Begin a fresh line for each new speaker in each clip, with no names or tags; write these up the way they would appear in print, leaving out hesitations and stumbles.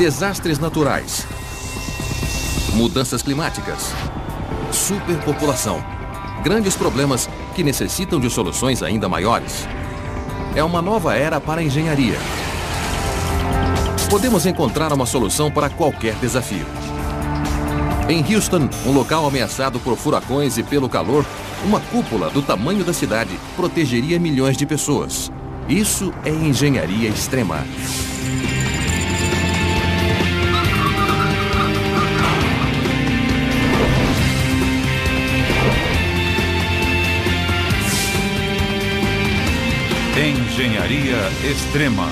Desastres naturais, mudanças climáticas, superpopulação, grandes problemas que necessitam de soluções ainda maiores. É uma nova era para a engenharia. Podemos encontrar uma solução para qualquer desafio. Em Houston, um local ameaçado por furacões e pelo calor, uma cúpula do tamanho da cidade protegeria milhões de pessoas. Isso é engenharia extrema.
Engenharia extrema.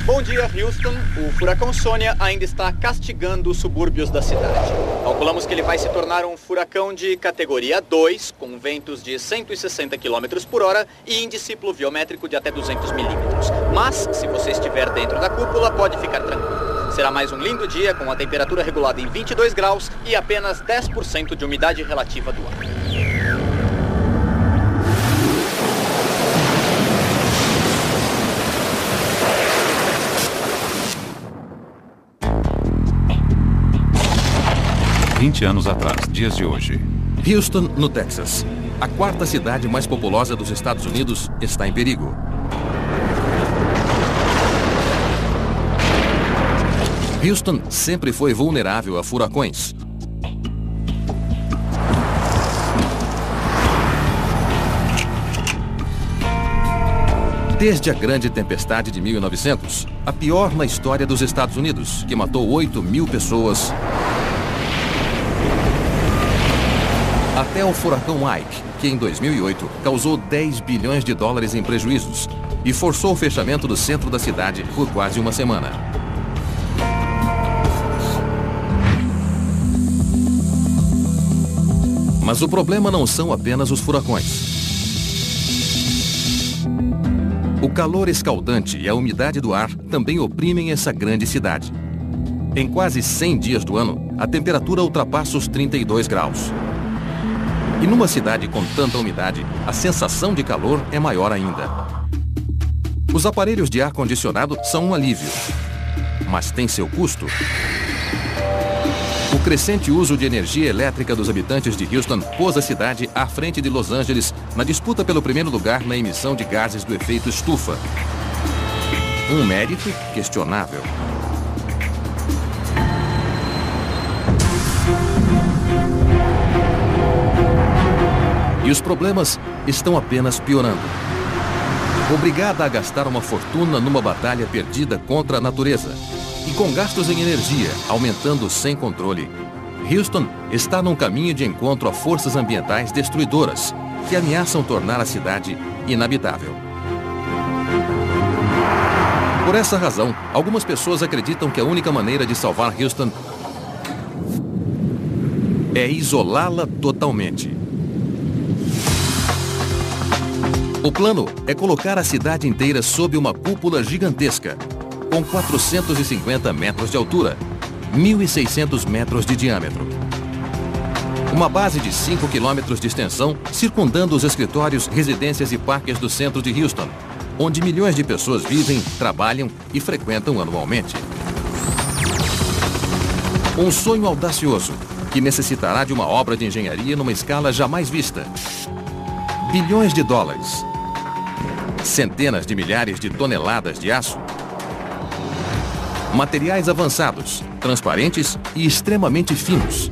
Bom dia, Houston. O furacão Sônia ainda está castigando os subúrbios da cidade. Calculamos que ele vai se tornar um furacão de categoria 2, com ventos de 160 km por hora e índice pluviométrico de até 200 milímetros. Mas, se você estiver dentro da cúpula, pode ficar tranquilo. Será mais um lindo dia com a temperatura regulada em 22 graus e apenas 10% de umidade relativa do ar.
Anos atrás, dias de hoje.
Houston, no Texas. A quarta cidade mais populosa dos Estados Unidos está em perigo. Houston sempre foi vulnerável a furacões. Desde a grande tempestade de 1900, a pior na história dos Estados Unidos, que matou 8.000 pessoas, até o furacão Ike, que em 2008 causou 10 bilhões de dólares em prejuízos e forçou o fechamento do centro da cidade por quase uma semana. Mas o problema não são apenas os furacões. O calor escaldante e a umidade do ar também oprimem essa grande cidade. Em quase 100 dias do ano, a temperatura ultrapassa os 32 graus. E numa cidade com tanta umidade, a sensação de calor é maior ainda. Os aparelhos de ar-condicionado são um alívio, mas tem seu custo. O crescente uso de energia elétrica dos habitantes de Houston pôs a cidade à frente de Los Angeles na disputa pelo primeiro lugar na emissão de gases do efeito estufa. Um mérito questionável. E os problemas estão apenas piorando. Obrigada a gastar uma fortuna numa batalha perdida contra a natureza e com gastos em energia aumentando sem controle, Houston está num caminho de encontro a forças ambientais destruidoras que ameaçam tornar a cidade inabitável. Por essa razão, algumas pessoas acreditam que a única maneira de salvar Houston é isolá-la totalmente. O plano é colocar a cidade inteira sob uma cúpula gigantesca, com 450 metros de altura, 1.600 metros de diâmetro. Uma base de 5 quilômetros de extensão circundando os escritórios, residências e parques do centro de Houston, onde milhões de pessoas vivem, trabalham e frequentam anualmente. Um sonho audacioso, que necessitará de uma obra de engenharia numa escala jamais vista. Bilhões de dólares. Centenas de milhares de toneladas de aço. Materiais avançados, transparentes e extremamente finos.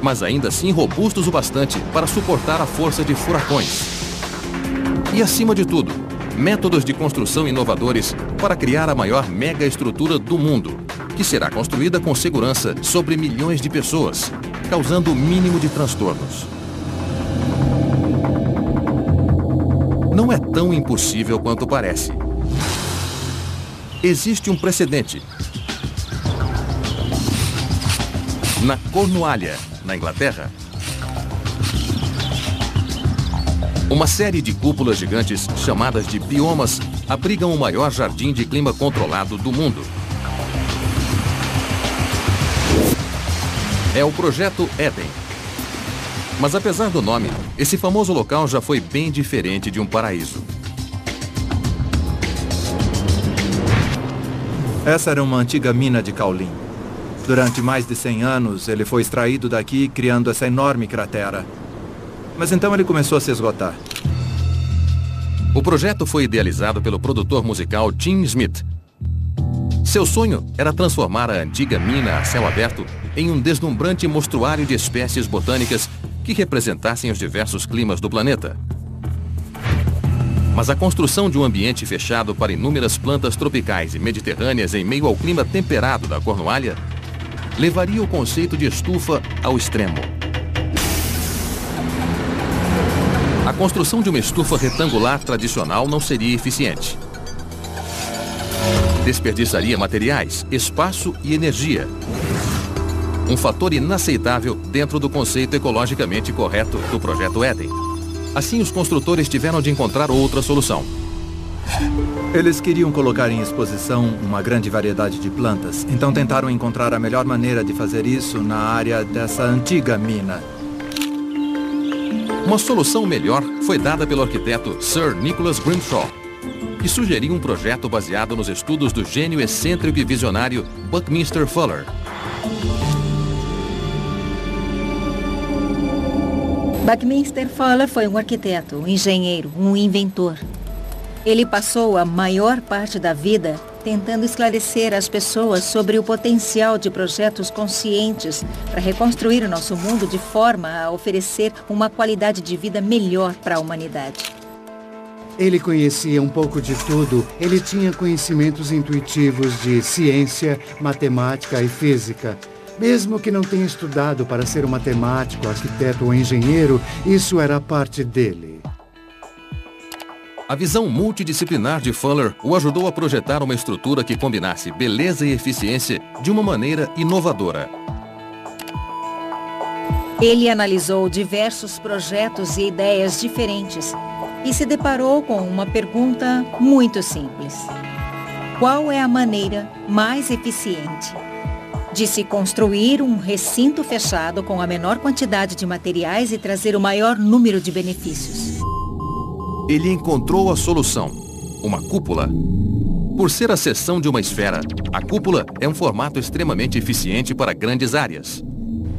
Mas ainda assim robustos o bastante para suportar a força de furacões. E acima de tudo, métodos de construção inovadores para criar a maior mega estrutura do mundo, que será construída com segurança sobre milhões de pessoas, causando o mínimo de transtornos. Não é tão impossível quanto parece. Existe um precedente. Na Cornualha, na Inglaterra, uma série de cúpulas gigantes, chamadas de biomas, abrigam o maior jardim de clima controlado do mundo. É o Projeto Éden. Mas apesar do nome, esse famoso local já foi bem diferente de um paraíso.
Essa era uma antiga mina de caulim. Durante mais de 100 anos, ele foi extraído daqui, criando essa enorme cratera. Mas então ele começou a se esgotar.
O projeto foi idealizado pelo produtor musical Tim Smith. Seu sonho era transformar a antiga mina a céu aberto em um deslumbrante mostruário de espécies botânicas que representassem os diversos climas do planeta. Mas a construção de um ambiente fechado para inúmeras plantas tropicais e mediterrâneas em meio ao clima temperado da Cornualha levaria o conceito de estufa ao extremo. A construção de uma estufa retangular tradicional não seria eficiente. Desperdiçaria materiais, espaço e energia. Um fator inaceitável dentro do conceito ecologicamente correto do Projeto Éden. Assim, os construtores tiveram de encontrar outra solução.
Eles queriam colocar em exposição uma grande variedade de plantas, então tentaram encontrar a melhor maneira de fazer isso na área dessa antiga mina.
Uma solução melhor foi dada pelo arquiteto Sir Nicholas Grimshaw, que sugeriu um projeto baseado nos estudos do gênio excêntrico e visionário Buckminster Fuller.
Buckminster Fuller foi um arquiteto, um engenheiro, um inventor. Ele passou a maior parte da vida tentando esclarecer as pessoas sobre o potencial de projetos conscientes para reconstruir o nosso mundo de forma a oferecer uma qualidade de vida melhor para a humanidade.
Ele conhecia um pouco de tudo. Ele tinha conhecimentos intuitivos de ciência, matemática e física. Mesmo que não tenha estudado para ser um matemático, arquiteto ou engenheiro, isso era parte dele.
A visão multidisciplinar de Fuller o ajudou a projetar uma estrutura que combinasse beleza e eficiência de uma maneira inovadora.
Ele analisou diversos projetos e ideias diferentes e se deparou com uma pergunta muito simples. Qual é a maneira mais eficiente de se construir um recinto fechado com a menor quantidade de materiais e trazer o maior número de benefícios?
Ele encontrou a solução, uma cúpula. Por ser a seção de uma esfera, a cúpula é um formato extremamente eficiente para grandes áreas.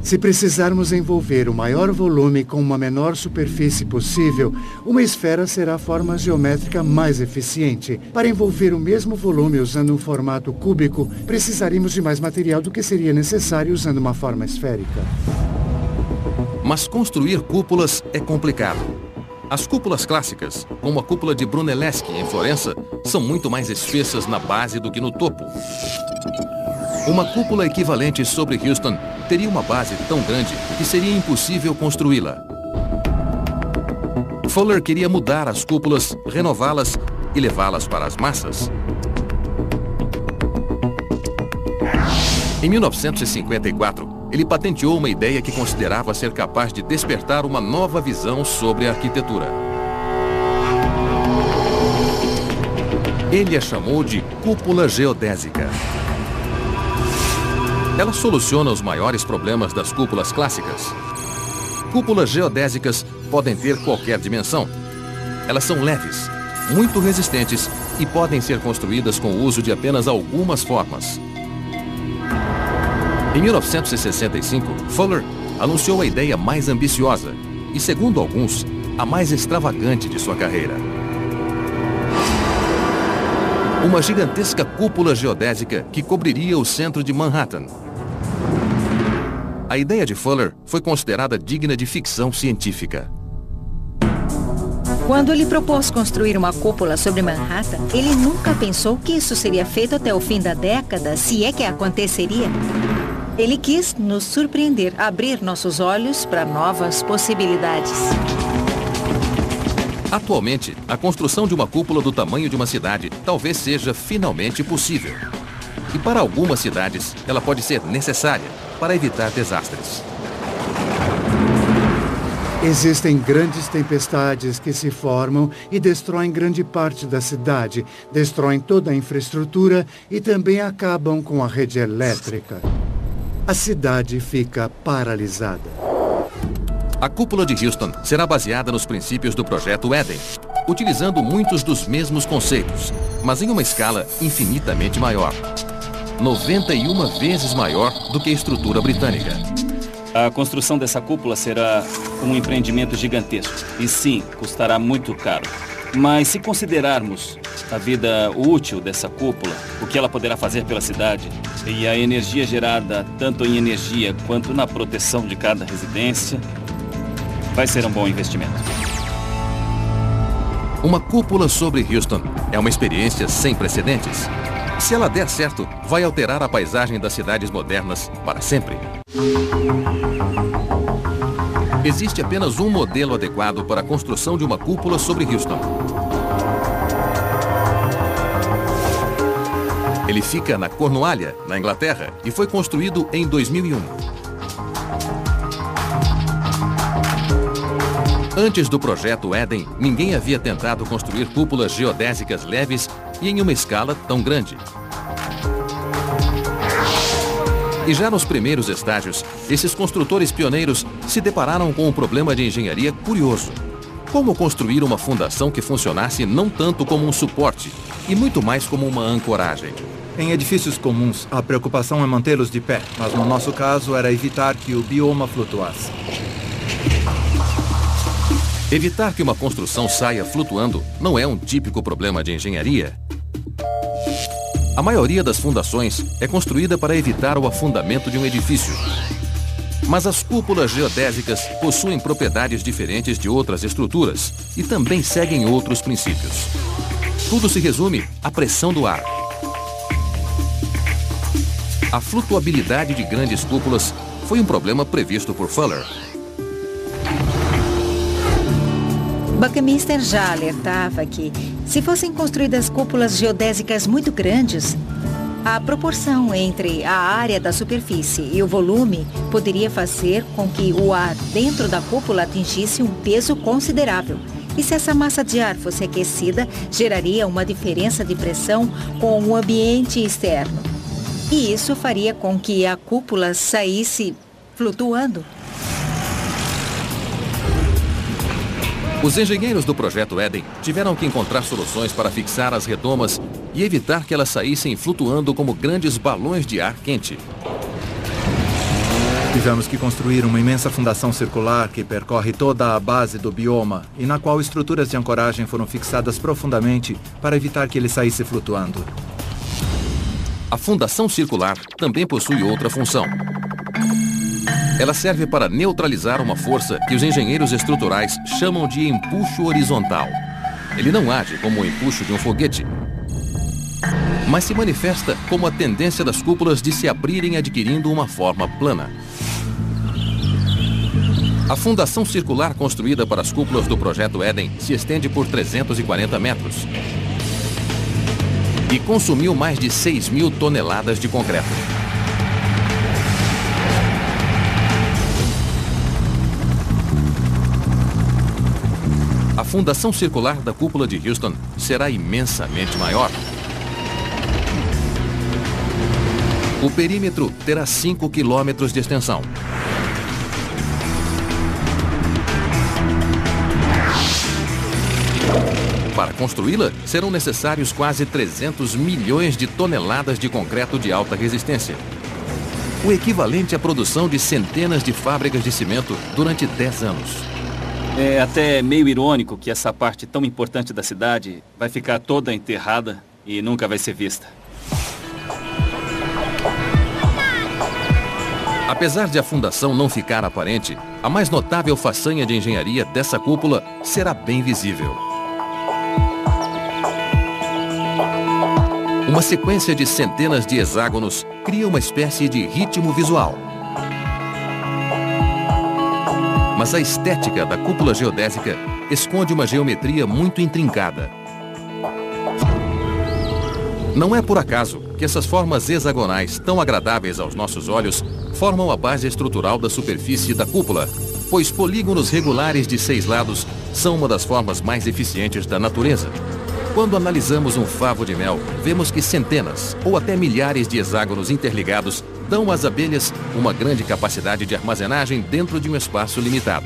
Se precisarmos envolver o maior volume com uma menor superfície possível, uma esfera será a forma geométrica mais eficiente. Para envolver o mesmo volume usando um formato cúbico, precisaríamos de mais material do que seria necessário usando uma forma esférica.
Mas construir cúpulas é complicado. As cúpulas clássicas, como a cúpula de Brunelleschi em Florença, são muito mais espessas na base do que no topo. Uma cúpula equivalente sobre Houston teria uma base tão grande que seria impossível construí-la. Fuller queria mudar as cúpulas, renová-las e levá-las para as massas. Em 1954, ele patenteou uma ideia que considerava ser capaz de despertar uma nova visão sobre a arquitetura. Ele a chamou de cúpula geodésica. Ela soluciona os maiores problemas das cúpulas clássicas. Cúpulas geodésicas podem ter qualquer dimensão. Elas são leves, muito resistentes e podem ser construídas com o uso de apenas algumas formas. Em 1965, Fuller anunciou a ideia mais ambiciosa e, segundo alguns, a mais extravagante de sua carreira. Uma gigantesca cúpula geodésica que cobriria o centro de Manhattan. A ideia de Fuller foi considerada digna de ficção científica.
Quando ele propôs construir uma cúpula sobre Manhattan, ele nunca pensou que isso seria feito até o fim da década, se é que aconteceria. Ele quis nos surpreender, abrir nossos olhos para novas possibilidades.
Atualmente, a construção de uma cúpula do tamanho de uma cidade talvez seja finalmente possível. E para algumas cidades, ela pode ser necessária para evitar desastres.
Existem grandes tempestades que se formam e destroem grande parte da cidade, destroem toda a infraestrutura e também acabam com a rede elétrica. A cidade fica paralisada.
A cúpula de Houston será baseada nos princípios do Projeto Éden, utilizando muitos dos mesmos conceitos, mas em uma escala infinitamente maior. 91 vezes maior do que a estrutura britânica.
A construção dessa cúpula será um empreendimento gigantesco. E sim, custará muito caro. Mas se considerarmos a vida útil dessa cúpula, o que ela poderá fazer pela cidade e a energia gerada tanto em energia quanto na proteção de cada residência, vai ser um bom investimento.
Uma cúpula sobre Houston é uma experiência sem precedentes. Se ela der certo, vai alterar a paisagem das cidades modernas para sempre. Existe apenas um modelo adequado para a construção de uma cúpula sobre Houston. Ele fica na Cornualha, na Inglaterra, e foi construído em 2001. Antes do projeto Eden, ninguém havia tentado construir cúpulas geodésicas leves e em uma escala tão grande. E já nos primeiros estágios, esses construtores pioneiros se depararam com um problema de engenharia curioso. Como construir uma fundação que funcionasse não tanto como um suporte, e muito mais como uma ancoragem.
Em edifícios comuns, a preocupação é mantê-los de pé, mas no nosso caso era evitar que o bioma flutuasse.
Evitar que uma construção saia flutuando não é um típico problema de engenharia. A maioria das fundações é construída para evitar o afundamento de um edifício. Mas as cúpulas geodésicas possuem propriedades diferentes de outras estruturas e também seguem outros princípios. Tudo se resume à pressão do ar. A flutuabilidade de grandes cúpulas foi um problema previsto por Fuller.
Buckminster já alertava que, se fossem construídas cúpulas geodésicas muito grandes, a proporção entre a área da superfície e o volume poderia fazer com que o ar dentro da cúpula atingisse um peso considerável. E se essa massa de ar fosse aquecida, geraria uma diferença de pressão com o ambiente externo. E isso faria com que a cúpula saísse flutuando.
Os engenheiros do projeto Eden tiveram que encontrar soluções para fixar as redomas e evitar que elas saíssem flutuando como grandes balões de ar quente.
Tivemos que construir uma imensa fundação circular que percorre toda a base do bioma e na qual estruturas de ancoragem foram fixadas profundamente para evitar que ele saísse flutuando.
A fundação circular também possui outra função. Ela serve para neutralizar uma força que os engenheiros estruturais chamam de empuxo horizontal. Ele não age como o empuxo de um foguete, mas se manifesta como a tendência das cúpulas de se abrirem adquirindo uma forma plana. A fundação circular construída para as cúpulas do projeto Eden se estende por 340 metros e consumiu mais de 6.000 toneladas de concreto. A fundação circular da cúpula de Houston será imensamente maior. O perímetro terá 5 quilômetros de extensão. Para construí-la, serão necessários quase 300 milhões de toneladas de concreto de alta resistência. O equivalente à produção de centenas de fábricas de cimento durante 10 anos.
É até meio irônico que essa parte tão importante da cidade vai ficar toda enterrada e nunca vai ser vista.
Apesar de a fundação não ficar aparente, a mais notável façanha de engenharia dessa cúpula será bem visível. Uma sequência de centenas de hexágonos cria uma espécie de ritmo visual. Mas a estética da cúpula geodésica esconde uma geometria muito intrincada. Não é por acaso que essas formas hexagonais tão agradáveis aos nossos olhos formam a base estrutural da superfície da cúpula, pois polígonos regulares de 6 lados são uma das formas mais eficientes da natureza. Quando analisamos um favo de mel, vemos que centenas ou até milhares de hexágonos interligados dão às abelhas uma grande capacidade de armazenagem dentro de um espaço limitado.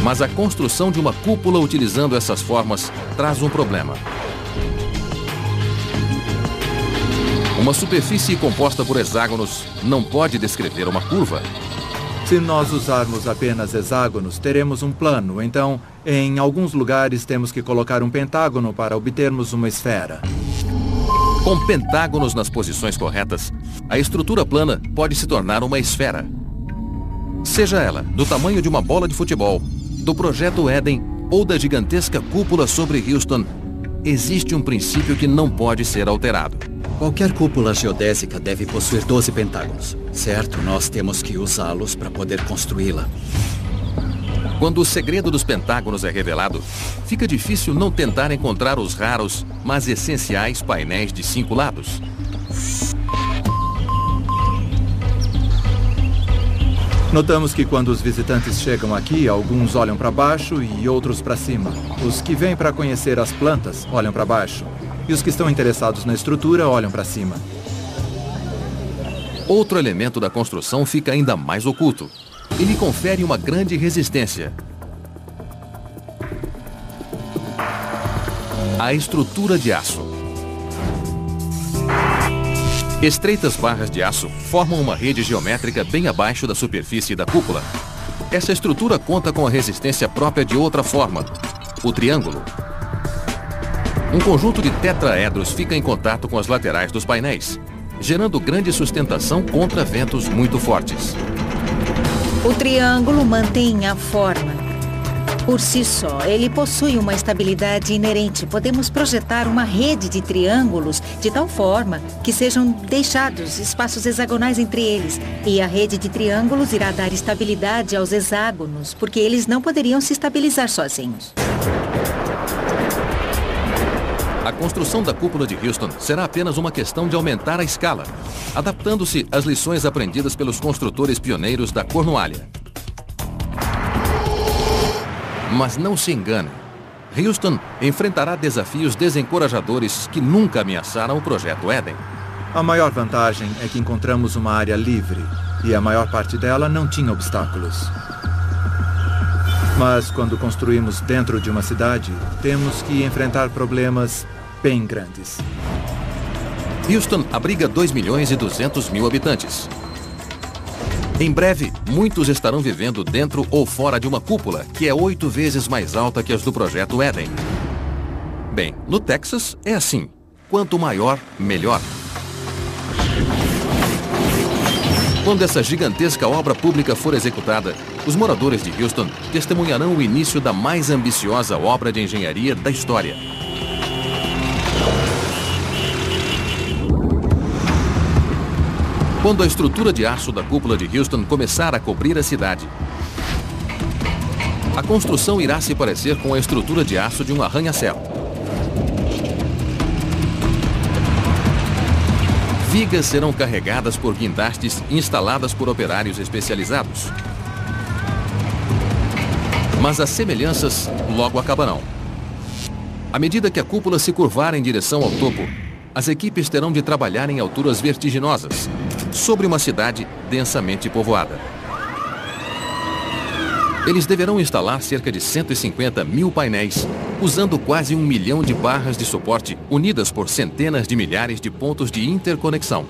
Mas a construção de uma cúpula utilizando essas formas traz um problema. Uma superfície composta por hexágonos não pode descrever uma curva.
Se nós usarmos apenas hexágonos, teremos um plano. Então, em alguns lugares, temos que colocar um pentágono para obtermos uma esfera.
Com pentágonos nas posições corretas, a estrutura plana pode se tornar uma esfera. Seja ela do tamanho de uma bola de futebol, do projeto Éden ou da gigantesca cúpula sobre Houston, existe um princípio que não pode ser alterado.
Qualquer cúpula geodésica deve possuir 12 pentágonos. Certo, nós temos que usá-los para poder construí-la.
Quando o segredo dos pentágonos é revelado, fica difícil não tentar encontrar os raros, mas essenciais painéis de 5 lados.
Notamos que quando os visitantes chegam aqui, alguns olham para baixo e outros para cima. Os que vêm para conhecer as plantas olham para baixo. E os que estão interessados na estrutura olham para cima.
Outro elemento da construção fica ainda mais oculto. Ele confere uma grande resistência. A estrutura de aço. Estreitas barras de aço formam uma rede geométrica bem abaixo da superfície da cúpula. Essa estrutura conta com a resistência própria de outra forma, o triângulo. Um conjunto de tetraedros fica em contato com as laterais dos painéis, gerando grande sustentação contra ventos muito fortes.
O triângulo mantém a forma. Por si só, ele possui uma estabilidade inerente. Podemos projetar uma rede de triângulos de tal forma que sejam deixados espaços hexagonais entre eles. E a rede de triângulos irá dar estabilidade aos hexágonos, porque eles não poderiam se estabilizar sozinhos.
A construção da cúpula de Houston será apenas uma questão de aumentar a escala, adaptando-se às lições aprendidas pelos construtores pioneiros da Cornualha. Mas não se engane, Houston enfrentará desafios desencorajadores que nunca ameaçaram o projeto Éden.
A maior vantagem é que encontramos uma área livre, e a maior parte dela não tinha obstáculos. Mas quando construímos dentro de uma cidade, temos que enfrentar problemas bem grandes.
Houston abriga 2.200.000 habitantes. Em breve, muitos estarão vivendo dentro ou fora de uma cúpula que é 8 vezes mais alta que as do projeto Éden. Bem, no Texas é assim. Quanto maior, melhor. Quando essa gigantesca obra pública for executada, os moradores de Houston testemunharão o início da mais ambiciosa obra de engenharia da história. Quando a estrutura de aço da cúpula de Houston começar a cobrir a cidade, a construção irá se parecer com a estrutura de aço de um arranha-céu. Vigas serão carregadas por guindastes instaladas por operários especializados. Mas as semelhanças logo acabarão. À medida que a cúpula se curvar em direção ao topo, as equipes terão de trabalhar em alturas vertiginosas, sobre uma cidade densamente povoada. Eles deverão instalar cerca de 150.000 painéis, usando quase 1 milhão de barras de suporte unidas por centenas de milhares de pontos de interconexão.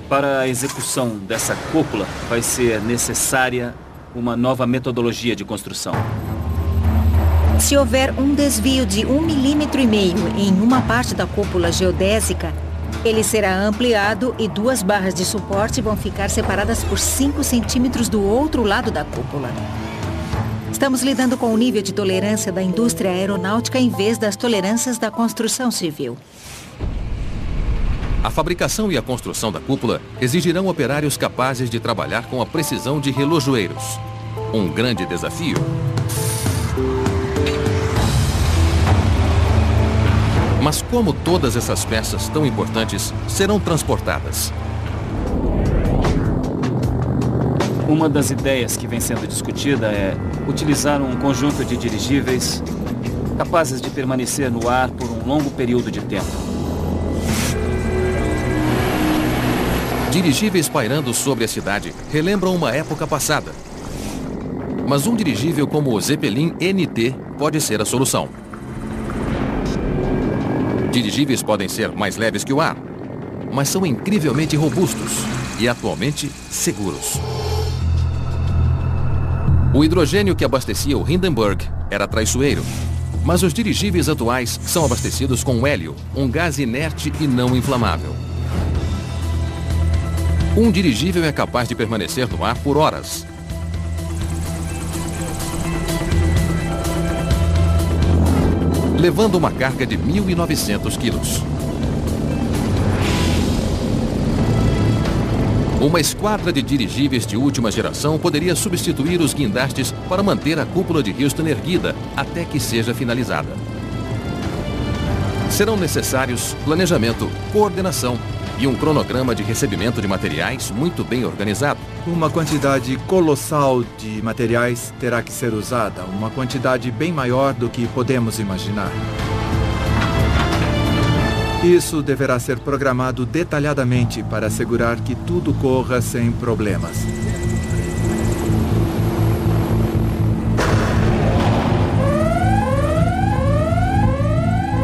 Para a execução dessa cúpula, vai ser necessária uma nova metodologia de construção.
Se houver um desvio de 1,5 milímetro em uma parte da cúpula geodésica, ele será ampliado e 2 barras de suporte vão ficar separadas por 5 centímetros do outro lado da cúpula. Estamos lidando com o nível de tolerância da indústria aeronáutica em vez das tolerâncias da construção civil.
A fabricação e a construção da cúpula exigirão operários capazes de trabalhar com a precisão de relojoeiros. Um grande desafio. Mas como todas essas peças tão importantes serão transportadas?
Uma das ideias que vem sendo discutida é utilizar um conjunto de dirigíveis capazes de permanecer no ar por um longo período de tempo.
Dirigíveis pairando sobre a cidade relembram uma época passada. Mas um dirigível como o Zeppelin NT pode ser a solução. Dirigíveis podem ser mais leves que o ar, mas são incrivelmente robustos e atualmente seguros. O hidrogênio que abastecia o Hindenburg era traiçoeiro, mas os dirigíveis atuais são abastecidos com hélio, um gás inerte e não inflamável. Um dirigível é capaz de permanecer no ar por horas. Levando uma carga de 1.900 quilos. Uma esquadra de dirigíveis de última geração poderia substituir os guindastes para manter a cúpula de Houston erguida até que seja finalizada. Serão necessários planejamento, coordenação e um cronograma de recebimento de materiais muito bem organizado.
Uma quantidade colossal de materiais terá que ser usada, uma quantidade bem maior do que podemos imaginar. Isso deverá ser programado detalhadamente para assegurar que tudo corra sem problemas.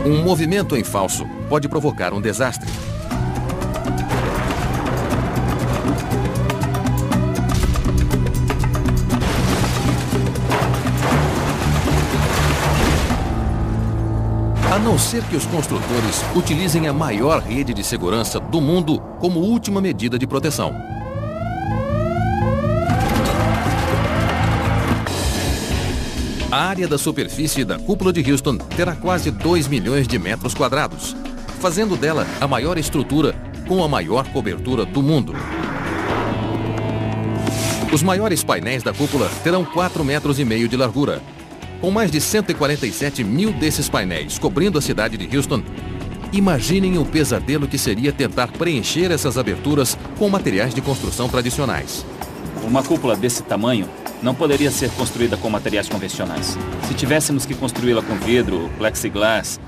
Um movimento em falso pode provocar um desastre. A não ser que os construtores utilizem a maior rede de segurança do mundo como última medida de proteção. A área da superfície da cúpula de Houston terá quase 2 milhões de metros quadrados, fazendo dela a maior estrutura com a maior cobertura do mundo. Os maiores painéis da cúpula terão 4,5 metros de largura. Com mais de 147 mil desses painéis cobrindo a cidade de Houston, imaginem o pesadelo que seria tentar preencher essas aberturas com materiais de construção tradicionais.
Uma cúpula desse tamanho não poderia ser construída com materiais convencionais. Se tivéssemos que construí-la com vidro, plexiglass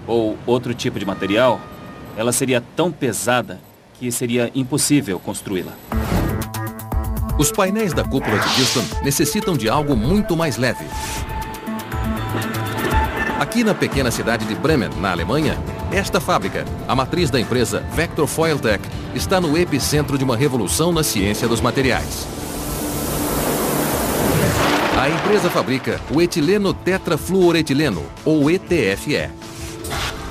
ou outro tipo de material, ela seria tão pesada que seria impossível construí-la.
Os painéis da cúpula de Houston necessitam de algo muito mais leve. Aqui na pequena cidade de Bremen, na Alemanha, esta fábrica, a matriz da empresa Vector Foiltech, está no epicentro de uma revolução na ciência dos materiais. A empresa fabrica o etileno tetrafluoretileno, ou ETFE.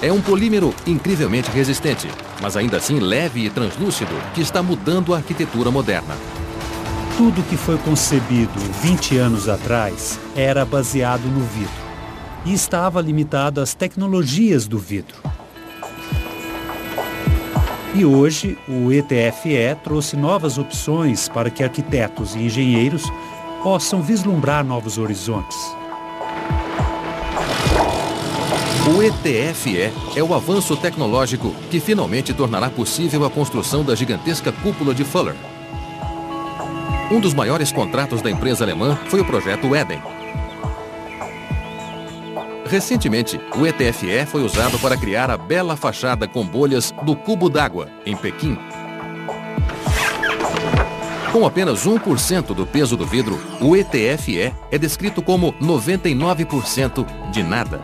É um polímero incrivelmente resistente, mas ainda assim leve e translúcido, que está mudando a arquitetura moderna.
Tudo que foi concebido 20 anos atrás era baseado no vidro e estava limitado às tecnologias do vidro. E hoje, o ETFE trouxe novas opções para que arquitetos e engenheiros possam vislumbrar novos horizontes.
O ETFE é o avanço tecnológico que finalmente tornará possível a construção da gigantesca cúpula de Fuller. Um dos maiores contratos da empresa alemã foi o projeto Eden. Recentemente, o ETFE foi usado para criar a bela fachada com bolhas do Cubo d'Água, em Pequim. Com apenas 1% do peso do vidro, o ETFE é descrito como 99% de nada.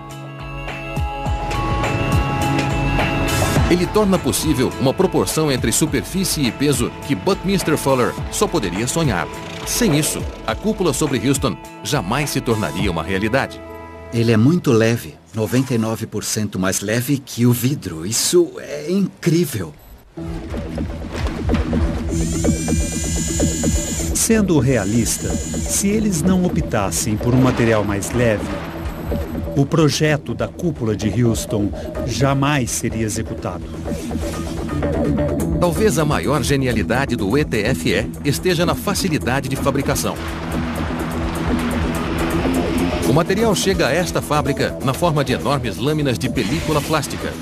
Ele torna possível uma proporção entre superfície e peso que Buckminster Fuller só poderia sonhar. Sem isso, a cúpula sobre Houston jamais se tornaria uma realidade.
Ele é muito leve, 99% mais leve que o vidro. Isso é incrível.
Sendo realista, se eles não optassem por um material mais leve, o projeto da cúpula de Houston jamais seria executado.
Talvez a maior genialidade do ETFE esteja na facilidade de fabricação. O material chega a esta fábrica na forma de enormes lâminas de película plástica.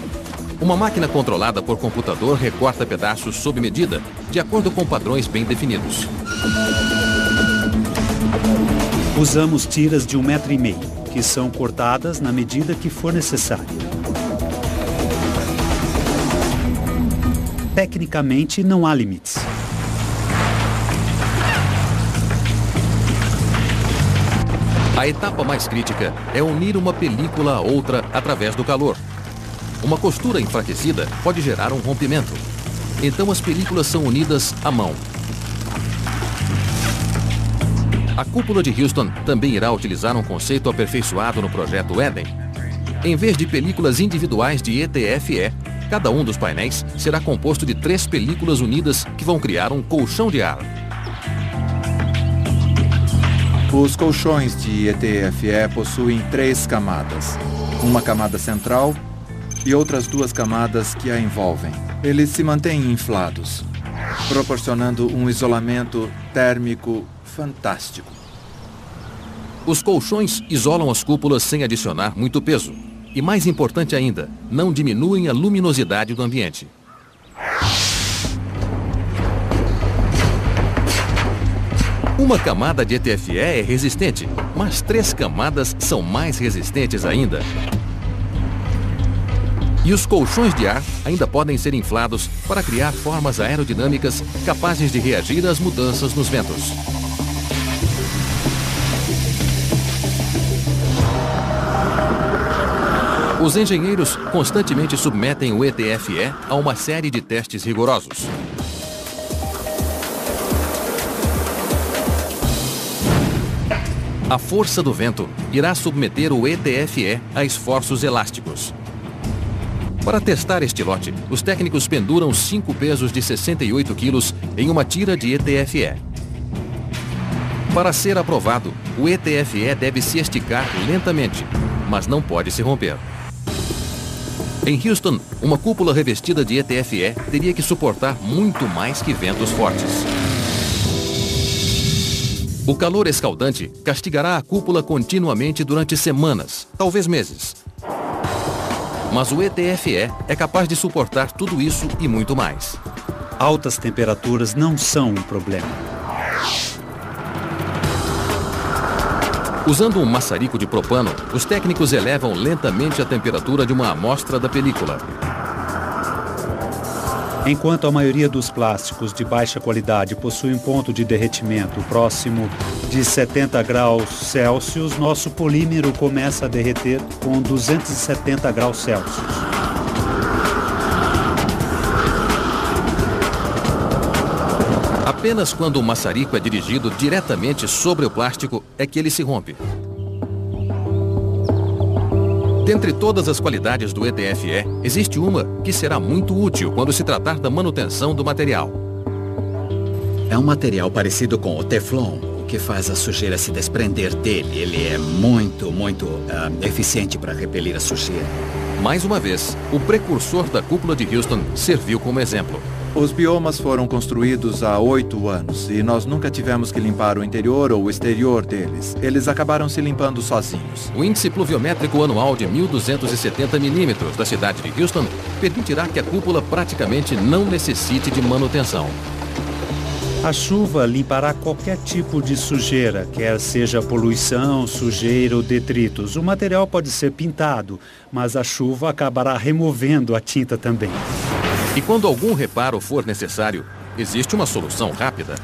Uma máquina controlada por computador recorta pedaços sob medida, de acordo com padrões bem definidos.
Usamos tiras de 1,5 metro, que são cortadas na medida que for necessário. Tecnicamente, não há limites.
A etapa mais crítica é unir uma película a outra através do calor. Uma costura enfraquecida pode gerar um rompimento. Então as películas são unidas à mão. A cúpula de Houston também irá utilizar um conceito aperfeiçoado no projeto Eden. Em vez de películas individuais de ETFE, cada um dos painéis será composto de 3 películas unidas que vão criar um colchão de ar.
Os colchões de ETFE possuem 3 camadas. Uma camada central e outras 2 camadas que a envolvem. Eles se mantêm inflados, proporcionando um isolamento térmico fantástico.
Os colchões isolam as cúpulas sem adicionar muito peso. E mais importante ainda, não diminuem a luminosidade do ambiente. Uma camada de ETFE é resistente, mas 3 camadas são mais resistentes ainda. E os colchões de ar ainda podem ser inflados para criar formas aerodinâmicas capazes de reagir às mudanças nos ventos. Os engenheiros constantemente submetem o ETFE a uma série de testes rigorosos. A força do vento irá submeter o ETFE a esforços elásticos. Para testar este lote, os técnicos penduram 5 pesos de 68 quilos em uma tira de ETFE. Para ser aprovado, o ETFE deve se esticar lentamente, mas não pode se romper. Em Houston, uma cúpula revestida de ETFE teria que suportar muito mais que ventos fortes. O calor escaldante castigará a cúpula continuamente durante semanas, talvez meses. Mas o ETFE é capaz de suportar tudo isso e muito mais.
Altas temperaturas não são um problema.
Usando um maçarico de propano, os técnicos elevam lentamente a temperatura de uma amostra da película.
Enquanto a maioria dos plásticos de baixa qualidade possui um ponto de derretimento próximo de 70 graus Celsius, nosso polímero começa a derreter com 270 graus Celsius.
Apenas quando o maçarico é dirigido diretamente sobre o plástico é que ele se rompe. Dentre todas as qualidades do ETFE, existe uma que será muito útil quando se tratar da manutenção do material.
É um material parecido com o Teflon, o que faz a sujeira se desprender dele. Ele é muito eficiente para repelir a sujeira.
Mais uma vez, o precursor da cúpula de Houston serviu como exemplo.
Os biomas foram construídos há 8 anos e nós nunca tivemos que limpar o interior ou o exterior deles. Eles acabaram se limpando sozinhos.
O índice pluviométrico anual de 1.270 milímetros da cidade de Houston permitirá que a cúpula praticamente não necessite de manutenção.
A chuva limpará qualquer tipo de sujeira, quer seja poluição, sujeira ou detritos. O material pode ser pintado, mas a chuva acabará removendo a tinta também.
E quando algum reparo for necessário, existe uma solução rápida.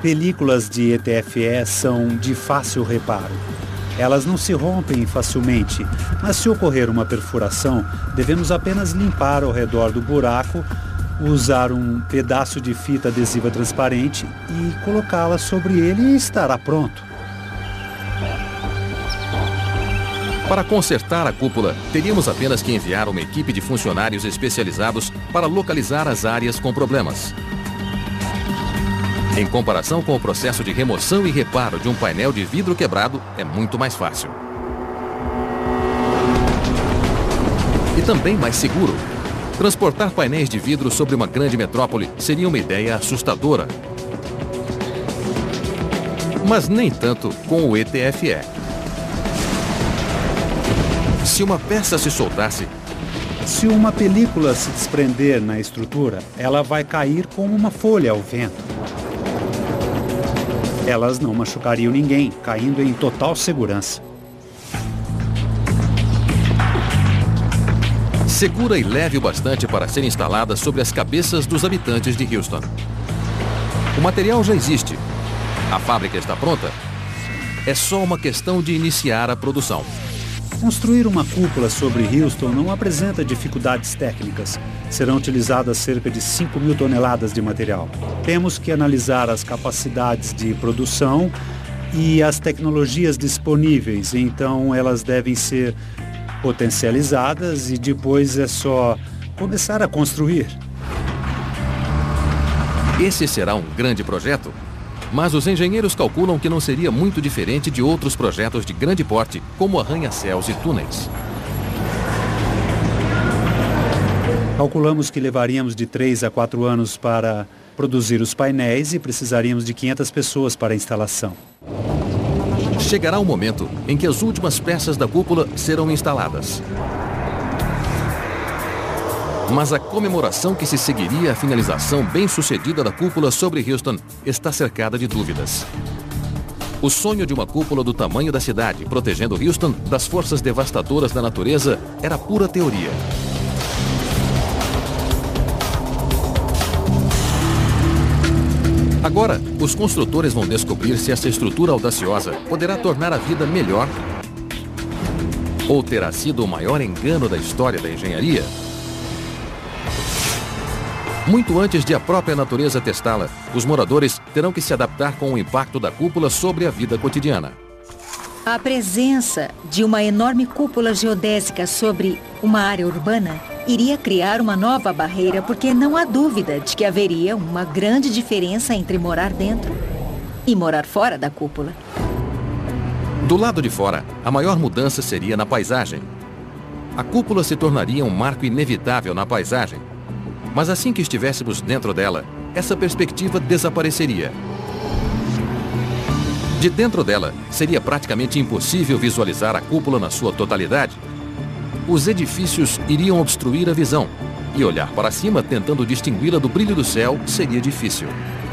Películas de ETFE são de fácil reparo. Elas não se rompem facilmente, mas se ocorrer uma perfuração, devemos apenas limpar ao redor do buraco, usar um pedaço de fita adesiva transparente e colocá-la sobre ele e estará pronto.
Para consertar a cúpula, teríamos apenas que enviar uma equipe de funcionários especializados para localizar as áreas com problemas. Em comparação com o processo de remoção e reparo de um painel de vidro quebrado, é muito mais fácil. E também mais seguro. Transportar painéis de vidro sobre uma grande metrópole seria uma ideia assustadora. Mas nem tanto com o ETFE. Se uma peça se soltasse...
Se uma película se desprender na estrutura, ela vai cair como uma folha ao vento. Elas não machucariam ninguém, caindo em total segurança.
Segura e leve o bastante para ser instalada sobre as cabeças dos habitantes de Houston. O material já existe. A fábrica está pronta. É só uma questão de iniciar a produção.
Construir uma cúpula sobre Houston não apresenta dificuldades técnicas. Serão utilizadas cerca de 5.000 toneladas de material. Temos que analisar as capacidades de produção e as tecnologias disponíveis, então elas devem ser potencializadas e depois é só começar a construir.
Esse será um grande projeto, mas os engenheiros calculam que não seria muito diferente de outros projetos de grande porte, como arranha-céus e túneis.
Calculamos que levaríamos de 3 a 4 anos para produzir os painéis e precisaríamos de 500 pessoas para a instalação.
Chegará o momento em que as últimas peças da cúpula serão instaladas. Mas a comemoração que se seguiria à finalização bem-sucedida da cúpula sobre Houston está cercada de dúvidas. O sonho de uma cúpula do tamanho da cidade, protegendo Houston das forças devastadoras da natureza, era pura teoria. Agora, os construtores vão descobrir se essa estrutura audaciosa poderá tornar a vida melhor ou terá sido o maior engano da história da engenharia. Muito antes de a própria natureza testá-la, os moradores terão que se adaptar com o impacto da cúpula sobre a vida cotidiana.
A presença de uma enorme cúpula geodésica sobre uma área urbana iria criar uma nova barreira, porque não há dúvida de que haveria uma grande diferença entre morar dentro e morar fora da cúpula.
Do lado de fora, a maior mudança seria na paisagem. A cúpula se tornaria um marco inevitável na paisagem. Mas assim que estivéssemos dentro dela, essa perspectiva desapareceria. De dentro dela, seria praticamente impossível visualizar a cúpula na sua totalidade. Os edifícios iriam obstruir a visão, e olhar para cima tentando distingui-la do brilho do céu seria difícil.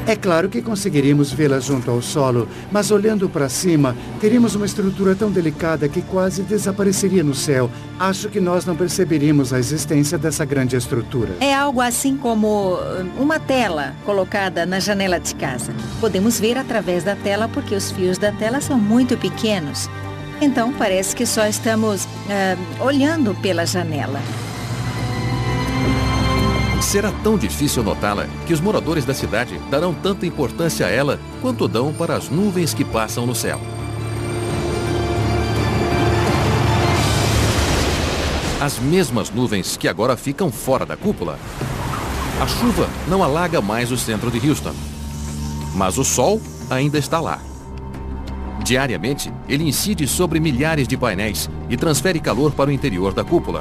É claro que conseguiríamos vê-la junto ao solo, mas olhando para cima, teríamos uma estrutura tão delicada que quase desapareceria no céu. Acho que nós não perceberíamos a existência dessa grande estrutura.
É algo assim como uma tela colocada na janela de casa. Podemos ver através da tela porque os fios da tela são muito pequenos. Então parece que só estamos olhando pela janela.
Será tão difícil notá-la que os moradores da cidade darão tanta importância a ela quanto dão para as nuvens que passam no céu. As mesmas nuvens que agora ficam fora da cúpula. A chuva não alaga mais o centro de Houston, mas o sol ainda está lá. Diariamente, ele incide sobre milhares de painéis e transfere calor para o interior da cúpula.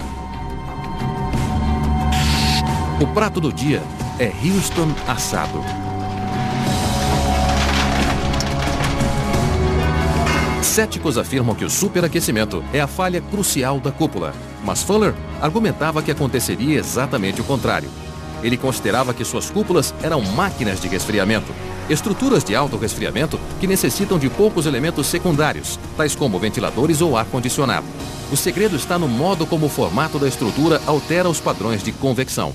O prato do dia é Houston assado. Céticos afirmam que o superaquecimento é a falha crucial da cúpula, mas Fuller argumentava que aconteceria exatamente o contrário. Ele considerava que suas cúpulas eram máquinas de resfriamento, estruturas de alto resfriamento que necessitam de poucos elementos secundários, tais como ventiladores ou ar-condicionado. O segredo está no modo como o formato da estrutura altera os padrões de convecção.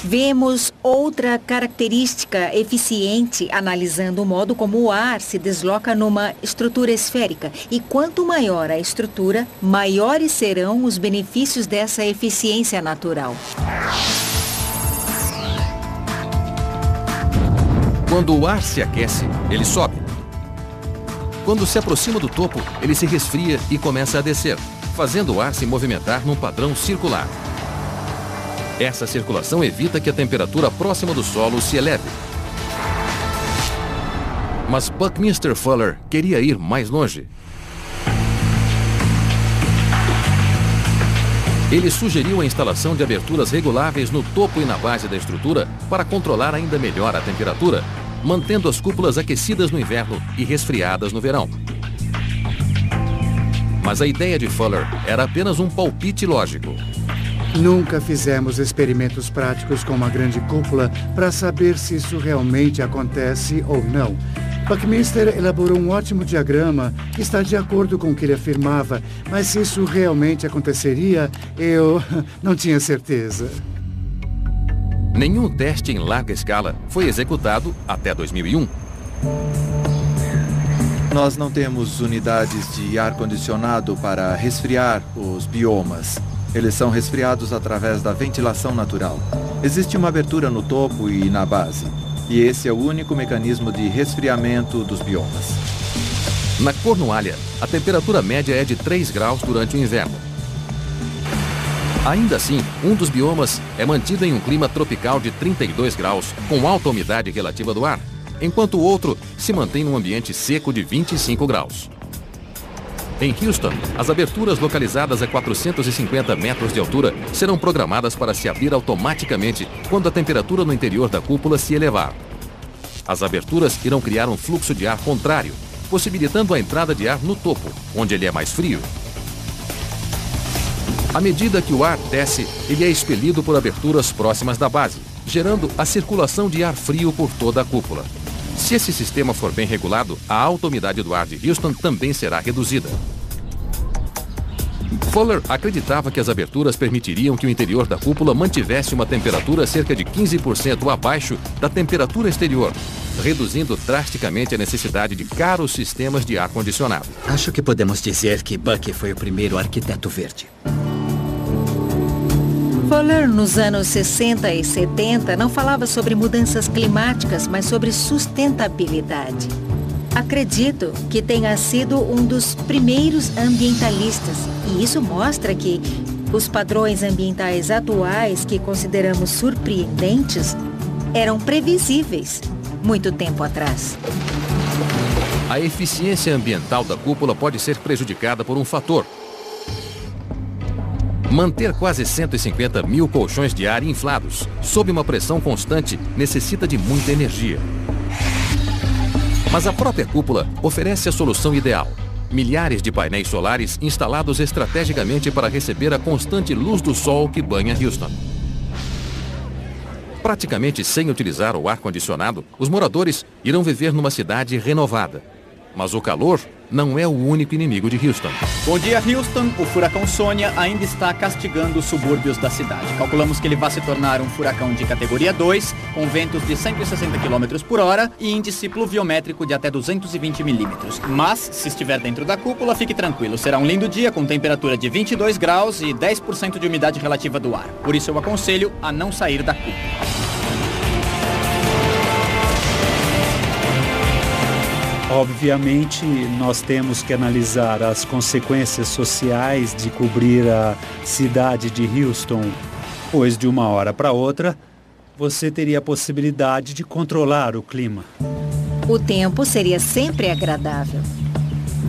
Vemos outra característica eficiente analisando o modo como o ar se desloca numa estrutura esférica. E quanto maior a estrutura, maiores serão os benefícios dessa eficiência natural.
Quando o ar se aquece, ele sobe. Quando se aproxima do topo, ele se resfria e começa a descer, fazendo o ar se movimentar num padrão circular. Essa circulação evita que a temperatura próxima do solo se eleve. Mas Buckminster Fuller queria ir mais longe. Ele sugeriu a instalação de aberturas reguláveis no topo e na base da estrutura para controlar ainda melhor a temperatura, mantendo as cúpulas aquecidas no inverno e resfriadas no verão. Mas a ideia de Fuller era apenas um palpite lógico.
Nunca fizemos experimentos práticos com uma grande cúpula para saber se isso realmente acontece ou não. Buckminster elaborou um ótimo diagrama que está de acordo com o que ele afirmava, mas se isso realmente aconteceria, eu não tinha certeza.
Nenhum teste em larga escala foi executado até 2001.
Nós não temos unidades de ar-condicionado para resfriar os biomas. Eles são resfriados através da ventilação natural. Existe uma abertura no topo e na base. E esse é o único mecanismo de resfriamento dos biomas.
Na Cornualha, a temperatura média é de 3 graus durante o inverno. Ainda assim, um dos biomas é mantido em um clima tropical de 32 graus, com alta umidade relativa do ar, enquanto o outro se mantém num ambiente seco de 25 graus. Em Houston, as aberturas localizadas a 450 metros de altura serão programadas para se abrir automaticamente quando a temperatura no interior da cúpula se elevar. As aberturas irão criar um fluxo de ar contrário, possibilitando a entrada de ar no topo, onde ele é mais frio. À medida que o ar desce, ele é expelido por aberturas próximas da base, gerando a circulação de ar frio por toda a cúpula. Se esse sistema for bem regulado, a alta umidade do ar de Houston também será reduzida. Fuller acreditava que as aberturas permitiriam que o interior da cúpula mantivesse uma temperatura cerca de 15% abaixo da temperatura exterior, reduzindo drasticamente a necessidade de caros sistemas de ar-condicionado.
Acho que podemos dizer que Bucky foi o primeiro arquiteto verde.
Fuller, nos anos 60 e 70, não falava sobre mudanças climáticas, mas sobre sustentabilidade. Acredito que tenha sido um dos primeiros ambientalistas, e isso mostra que os padrões ambientais atuais, que consideramos surpreendentes, eram previsíveis muito tempo atrás.
A eficiência ambiental da cúpula pode ser prejudicada por um fator. Manter quase 150 mil colchões de ar inflados, sob uma pressão constante, necessita de muita energia. Mas a própria cúpula oferece a solução ideal. Milhares de painéis solares instalados estrategicamente para receber a constante luz do sol que banha Houston. Praticamente sem utilizar o ar-condicionado, os moradores irão viver numa cidade renovada. Mas o calor não é o único inimigo de Houston.
Bom dia, Houston. O furacão Sônia ainda está castigando os subúrbios da cidade. Calculamos que ele vai se tornar um furacão de categoria 2, com ventos de 160 km por hora e índice pluviométrico de até 220 milímetros. Mas, se estiver dentro da cúpula, fique tranquilo. Será um lindo dia com temperatura de 22 graus e 10% de umidade relativa do ar. Por isso eu aconselho a não sair da cúpula.
Obviamente, nós temos que analisar as consequências sociais de cobrir a cidade de Houston, pois de uma hora para outra, você teria a possibilidade de controlar o clima.
O tempo seria sempre agradável,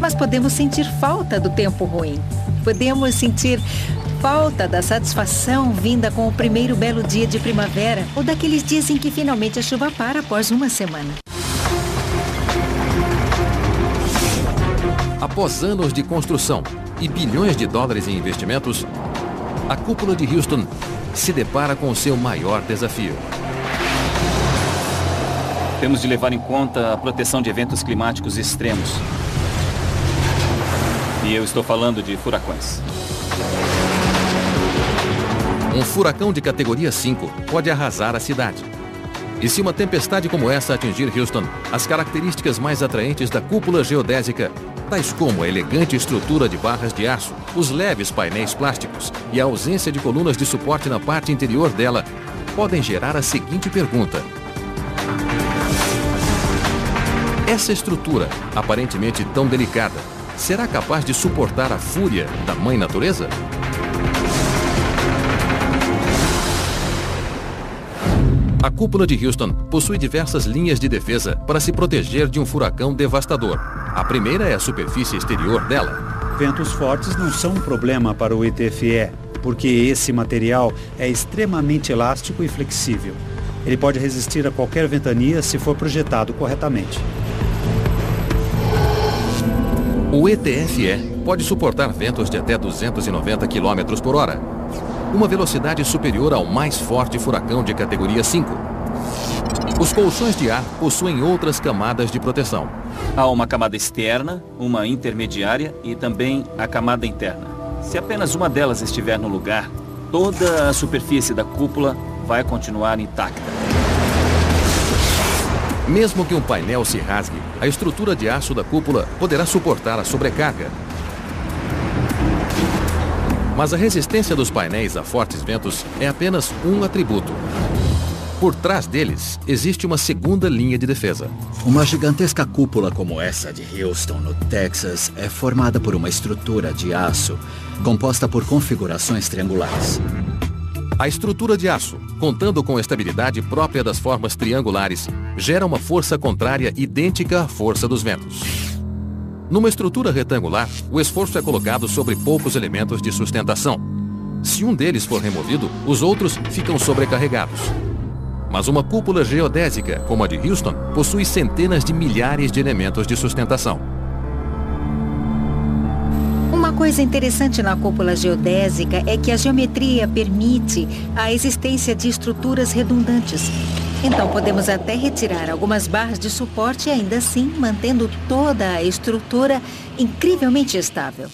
mas podemos sentir falta do tempo ruim. Podemos sentir falta da satisfação vinda com o primeiro belo dia de primavera ou daqueles dias em que finalmente a chuva para após uma semana.
Após anos de construção e bilhões de dólares em investimentos, a cúpula de Houston se depara com o seu maior desafio.
Temos de levar em conta a proteção de eventos climáticos extremos. E eu estou falando de furacões.
Um furacão de categoria 5 pode arrasar a cidade. E se uma tempestade como essa atingir Houston, as características mais atraentes da cúpula geodésica, tais como a elegante estrutura de barras de aço, os leves painéis plásticos e a ausência de colunas de suporte na parte interior dela, podem gerar a seguinte pergunta: essa estrutura, aparentemente tão delicada, será capaz de suportar a fúria da Mãe Natureza? A cúpula de Houston possui diversas linhas de defesa para se proteger de um furacão devastador. A primeira é a superfície exterior dela.
Ventos fortes não são um problema para o ETFE, porque esse material é extremamente elástico e flexível. Ele pode resistir a qualquer ventania se for projetado corretamente.
O ETFE pode suportar ventos de até 290 km por hora, uma velocidade superior ao mais forte furacão de categoria 5. Os colchões de ar possuem outras camadas de proteção.
Há uma camada externa, uma intermediária e também a camada interna. Se apenas uma delas estiver no lugar, toda a superfície da cúpula vai continuar intacta.
Mesmo que um painel se rasgue, a estrutura de aço da cúpula poderá suportar a sobrecarga. Mas a resistência dos painéis a fortes ventos é apenas um atributo. Por trás deles, existe uma segunda linha de defesa.
Uma gigantesca cúpula como essa de Houston, no Texas, é formada por uma estrutura de aço composta por configurações triangulares.
A estrutura de aço, contando com a estabilidade própria das formas triangulares, gera uma força contrária idêntica à força dos ventos. Numa estrutura retangular, o esforço é colocado sobre poucos elementos de sustentação. Se um deles for removido, os outros ficam sobrecarregados. Mas uma cúpula geodésica, como a de Houston, possui centenas de milhares de elementos de sustentação.
Uma coisa interessante na cúpula geodésica é que a geometria permite a existência de estruturas redundantes. Então podemos até retirar algumas barras de suporte e ainda assim mantendo toda a estrutura incrivelmente estável.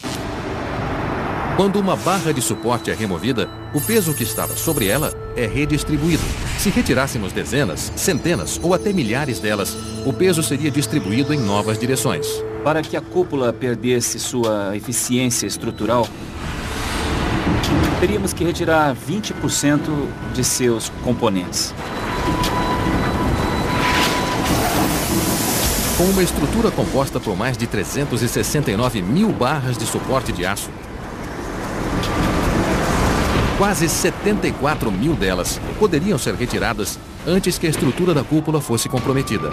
Quando uma barra de suporte é removida, o peso que estava sobre ela é redistribuído. Se retirássemos dezenas, centenas ou até milhares delas, o peso seria distribuído em novas direções.
Para que a cúpula perdesse sua eficiência estrutural, teríamos que retirar 20% de seus componentes.
Com uma estrutura composta por mais de 369 mil barras de suporte de aço, quase 74 mil delas poderiam ser retiradas antes que a estrutura da cúpula fosse comprometida.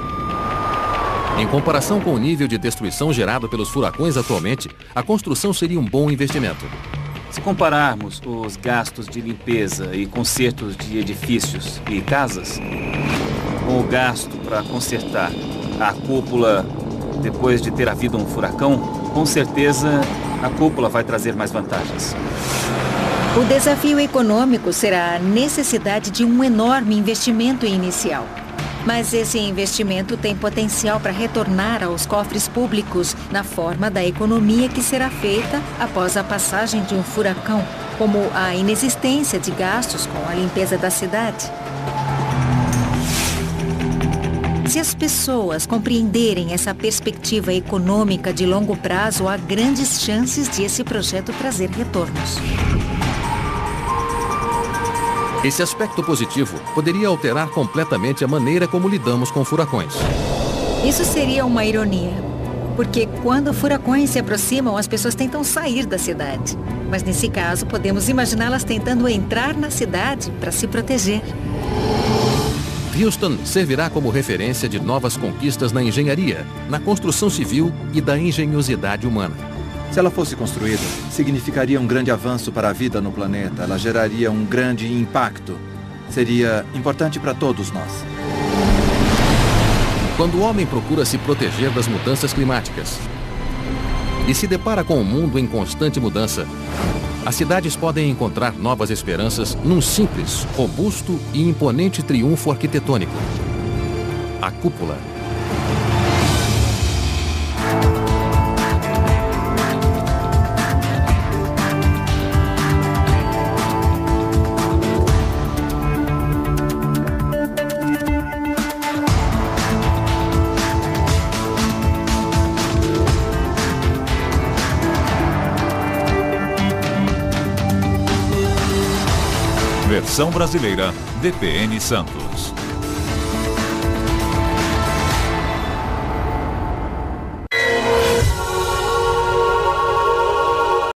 Em comparação com o nível de destruição gerado pelos furacões atualmente, a construção seria um bom investimento.
Se compararmos os gastos de limpeza e consertos de edifícios e casas, com o gasto para consertar a cúpula depois de ter havido um furacão, com certeza a cúpula vai trazer mais vantagens.
O desafio econômico será a necessidade de um enorme investimento inicial. Mas esse investimento tem potencial para retornar aos cofres públicos na forma da economia que será feita após a passagem de um furacão, como a inexistência de gastos com a limpeza da cidade. Se as pessoas compreenderem essa perspectiva econômica de longo prazo, há grandes chances de esse projeto trazer retornos.
Esse aspecto positivo poderia alterar completamente a maneira como lidamos com furacões.
Isso seria uma ironia, porque quando furacões se aproximam, as pessoas tentam sair da cidade. Mas nesse caso, podemos imaginá-las tentando entrar na cidade para se proteger.
Houston servirá como referência de novas conquistas na engenharia, na construção civil e da engenhosidade humana.
Se ela fosse construída, significaria um grande avanço para a vida no planeta. Ela geraria um grande impacto. Seria importante para todos nós.
Quando o homem procura se proteger das mudanças climáticas e se depara com um mundo em constante mudança, as cidades podem encontrar novas esperanças num simples, robusto e imponente triunfo arquitetônico: a cúpula.
Versão brasileira, DPN Santos.